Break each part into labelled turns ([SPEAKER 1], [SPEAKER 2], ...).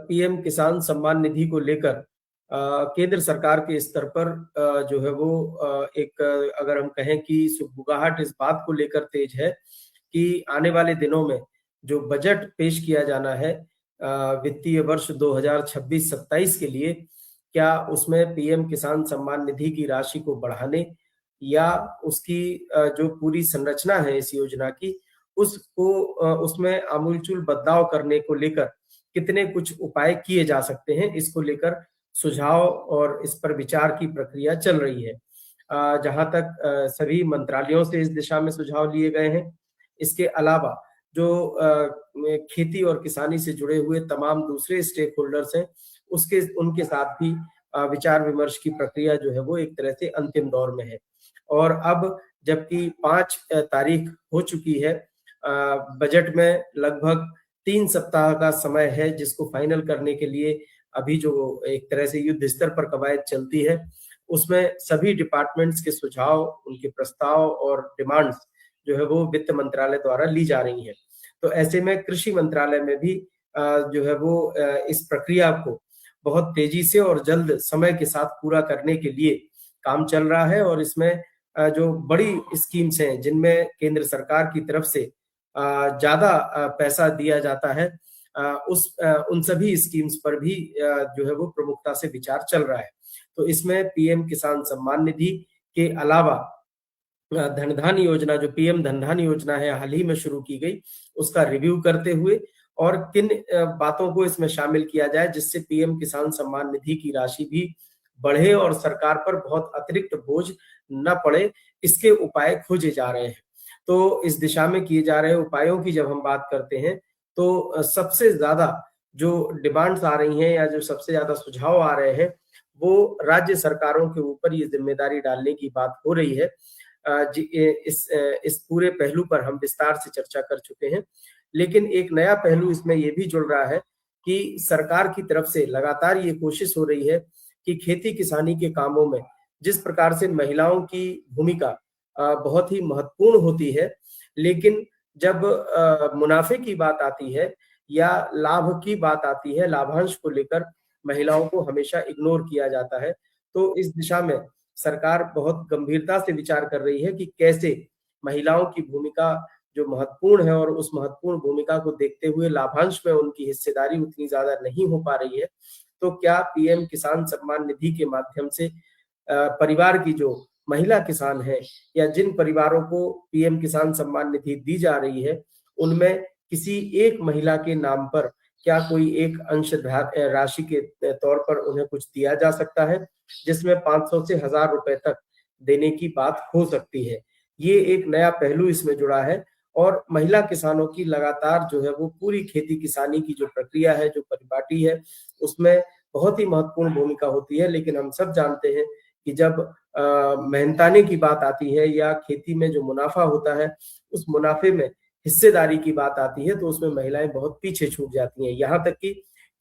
[SPEAKER 1] PM किसान सम्मान निधि को लेकर केंद्र सरकार के स्तर पर जो है वो एक अगर हम कहें कि सुगबुगाहट इस बात को लेकर तेज है कि आने वाले दिनों में जो बजट पेश किया जाना है वित्तीय वर्ष 2026-27 के लिए, क्या उसमें पीएम किसान सम्मान निधि की राशि को बढ़ाने या उसकी जो पूरी संरचना है इस योजना की, उसको उसमें आमूलचूल बदलाव करने को लेकर कितने कुछ उपाय किए जा सकते हैं, इसको लेकर सुझाव और इस पर विचार की प्रक्रिया चल रही है। जहां तक सभी मंत्रालयों से इस दिशा में सुझाव लिए गए हैं। इसके अलावा जो खेती और किसानी से जुड़े हुए तमाम दूसरे स्टेक होल्डर्स हैं, उनके साथ भी विचार विमर्श की प्रक्रिया जो है वो एक तरह से अंतिम दौर में है। और अब जबकि 5 तारीख हो चुकी है, बजट में लगभग 3 सप्ताह का समय है जिसको फाइनल करने के लिए अभी जो एक तरह से युद्ध स्तर पर कवायद चलती है, उसमें सभी डिपार्टमेंट्स के सुझाव, उनके प्रस्ताव और डिमांड्स जो है वो वित्त मंत्रालय द्वारा ली जा रही हैं। तो ऐसे में कृषि मंत्रालय में भी जो है वो इस प्रक्रिया को बहुत तेजी से और जल्द समय के साथ पूरा करने के लिए काम चल रहा है। और इसमें जो बड़ी स्कीम्स हैं जिनमें केंद्र सरकार की तरफ से ज्यादा पैसा दिया जाता है, उन सभी स्कीम्स पर भी जो है वो प्रमुखता से विचार चल रहा है। तो इसमें पीएम किसान सम्मान निधि के अलावा धनधान योजना, जो पीएम धनधान योजना है, हाल ही में शुरू की गई, उसका रिव्यू करते हुए और किन बातों को इसमें शामिल किया जाए जिससे पीएम किसान सम्मान निधि की राशि भी बढ़े और सरकार पर बहुत अतिरिक्त बोझ न पड़े, इसके उपाय खोजे जा रहे हैं। तो इस दिशा में किए जा रहे उपायों की जब हम बात करते हैं तो सबसे ज्यादा जो डिमांड्स आ रही हैं या जो सबसे ज्यादा सुझाव आ रहे हैं, वो राज्य सरकारों के ऊपर ये जिम्मेदारी डालने की बात हो रही है। इस पूरे पहलू पर हम विस्तार से चर्चा कर चुके हैं, लेकिन एक नया पहलू इसमें यह भी जुड़ रहा है कि सरकार की तरफ से लगातार ये कोशिश हो रही है कि खेती किसानी के कामों में जिस प्रकार से महिलाओं की भूमिका बहुत ही महत्वपूर्ण होती है, लेकिन जब मुनाफे की बात आती है या लाभ की बात आती है, लाभांश को लेकर महिलाओं को हमेशा इग्नोर किया जाता है। तो इस दिशा में सरकार बहुत गंभीरता से विचार कर रही है कि कैसे महिलाओं की भूमिका जो महत्वपूर्ण है और उस महत्वपूर्ण भूमिका को देखते हुए लाभांश में उनकी हिस्सेदारी उतनी ज्यादा नहीं हो पा रही है, तो क्या पीएम किसान सम्मान निधि के माध्यम से परिवार की जो महिला किसान है या जिन परिवारों को पीएम किसान सम्मान निधि दी जा रही है, उनमें किसी एक महिला के नाम पर क्या कोई एक अंश राशि के तौर पर उन्हें कुछ दिया जा सकता है, जिसमें 500 से 1000 रुपए तक देने की बात हो सकती है। ये एक नया पहलू इसमें जुड़ा है और महिला किसानों की लगातार जो है वो पूरी खेती किसानी की जो प्रक्रिया है, जो परिपाटी है, उसमें बहुत ही महत्वपूर्ण भूमिका होती है। लेकिन हम सब जानते हैं कि जब मेहनताने की बात आती है या खेती में जो मुनाफा होता है, उस मुनाफे में हिस्सेदारी की बात आती है, तो उसमें महिलाएं बहुत पीछे छूट जाती हैं। यहाँ तक कि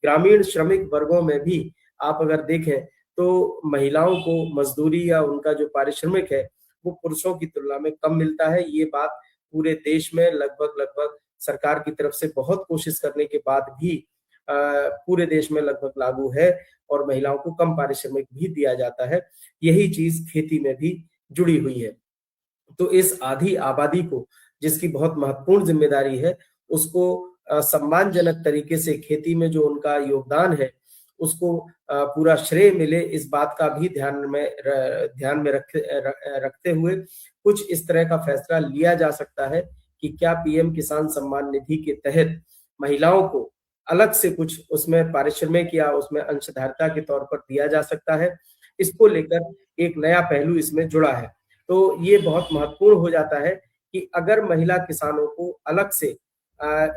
[SPEAKER 1] ग्रामीण श्रमिक वर्गों में भी आप अगर देखें तो महिलाओं को मजदूरी या उनका जो पारिश्रमिक है वो पुरुषों की तुलना में कम मिलता है। ये बात पूरे देश में लगभग सरकार की तरफ से बहुत कोशिश करने के बाद भी पूरे देश में लगभग लागू है और महिलाओं को कम पारिश्रमिक भी दिया जाता है। यही चीज खेती में भी जुड़ी हुई है। तो इस आधी आबादी को, जिसकी बहुत महत्वपूर्ण जिम्मेदारी है, उसको सम्मानजनक तरीके से खेती में जो उनका योगदान है उसको पूरा श्रेय मिले, इस बात का भी ध्यान में रखते हुए कुछ इस तरह का फैसला लिया जा सकता है कि क्या पीएम किसान सम्मान निधि के तहत महिलाओं को अलग से कुछ उसमें पारिश्रमिक या उसमें अंशधारिता के तौर पर दिया जा सकता है। इसको लेकर एक नया पहलू इसमें जुड़ा है। तो ये बहुत महत्वपूर्ण हो जाता है कि अगर महिला किसानों को अलग से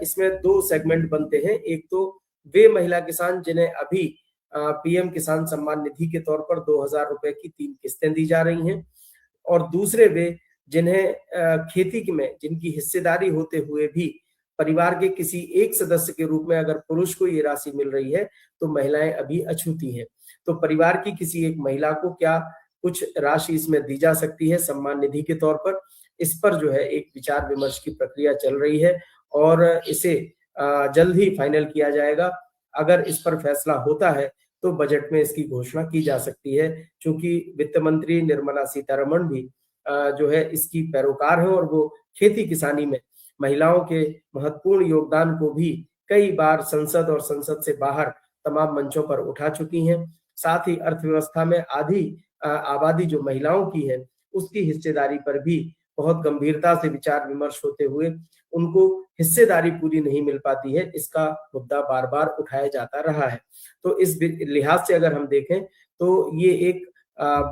[SPEAKER 1] इसमें 2 सेगमेंट बनते हैं। एक तो वे महिला किसान जिन्हें अभी पीएम किसान सम्मान निधि के तौर पर 2000 रुपए की 3 किस्तें दी जा रही हैं, और दूसरे वे जिन्हें खेती में जिनकी हिस्सेदारी होते हुए भी परिवार के किसी एक सदस्य के रूप में अगर पुरुष को ये राशि मिल रही है तो महिलाएं अभी अछूती हैं। तो परिवार की किसी एक महिला को क्या कुछ राशि इसमें दी जा सकती है सम्मान निधि के तौर पर, इस पर जो है एक विचार विमर्श की प्रक्रिया चल रही है और इसे जल्द ही फाइनल किया जाएगा। अगर इस पर फैसला होता है तो बजट में इसकी घोषणा की जा सकती है, चूंकि वित्त मंत्री निर्मला सीतारमण भी जो है इसकी पैरोकार है और वो खेती किसानी में महिलाओं के महत्वपूर्ण योगदान को भी कई बार संसद और संसद से बाहर तमाम मंचों पर उठा चुकी हैं। साथ ही अर्थव्यवस्था में आधी आबादी जो महिलाओं की है, उसकी हिस्सेदारी पर भी बहुत गंभीरता से विचार विमर्श होते हुए उनको हिस्सेदारी पूरी नहीं मिल पाती है, इसका मुद्दा बार-बार उठाया जाता रहा है। तो इस लिहाज से अगर हम देखें तो ये एक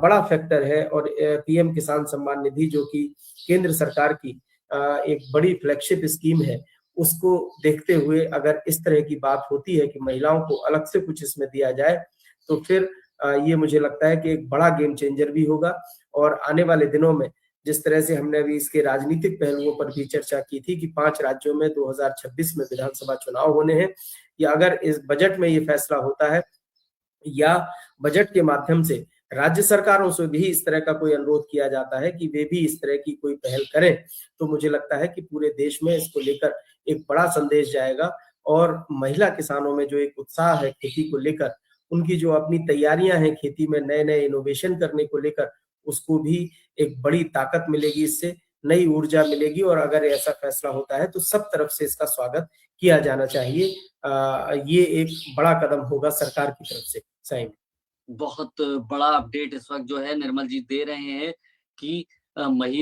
[SPEAKER 1] बड़ा फैक्टर है और पीएम किसान सम्मान निधि जो कि केंद्र सरकार की एक बड़ी फ्लैगशिप स्कीम है, उसको देखते हुए अगर इस तरह की बात होती है कि महिलाओं को अलग से कुछ इसमें दिया जाए, तो फिर ये मुझे लगता है कि एक बड़ा गेम चेंजर भी होगा और आने वाले दिनों में जिस तरह से हमने अभी इसके राजनीतिक पहलुओं पर भी चर्चा की थी कि 5 राज्यों में 2026 में विधानसभा चुनाव होने हैं, या अगर इस बजट में ये फैसला होता है या बजट के माध्यम से राज्य सरकारों से भी इस तरह का कोई अनुरोध किया जाता है कि वे भी इस तरह की कोई पहल करें, तो मुझे लगता है कि पूरे देश में इसको लेकर एक बड़ा संदेश जाएगा और महिला किसानों में जो एक उत्साह है खेती को लेकर, उनकी जो अपनी तैयारियां हैं खेती में नए-नए इनोवेशन करने को लेकर, उसको भी एक बड़ी ताकत मिलेगी इससे, नई ऊर्जा मिलेगी और अगर ऐसा फैसला होता है तो सब तरफ से इसका स्वागत किया जाना चाहिए। ये एक बड़ा कदम होगा सरकार की तरफ से। सही में।
[SPEAKER 2] बहुत बड़ा अपडेट इस वक़्त जो है निर्मल जी दे रहे हैं कि महिला